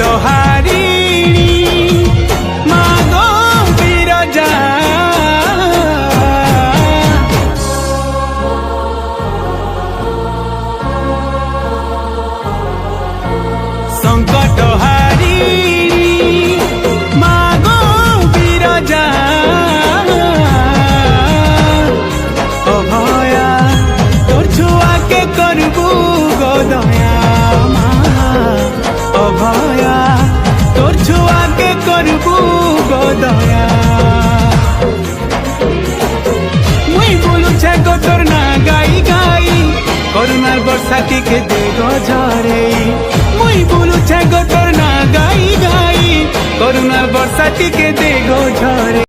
হারিণী মা গো বিরজা। সংকট হারিণী মা গো বিরজা, অভয়া তোর ছুয়াকে করবু গো দয়া মা, অভয়া তোর ছুয়াকে করবু গো দয়া। মুই বলুছে গো তোর না গাই গাই, করুণার বর্ষা টিকে দে গো ঝরে। মুই বলুছে গো তোর না গাই গাই, করুণার বর্ষা টিকে দে গো ঝরে।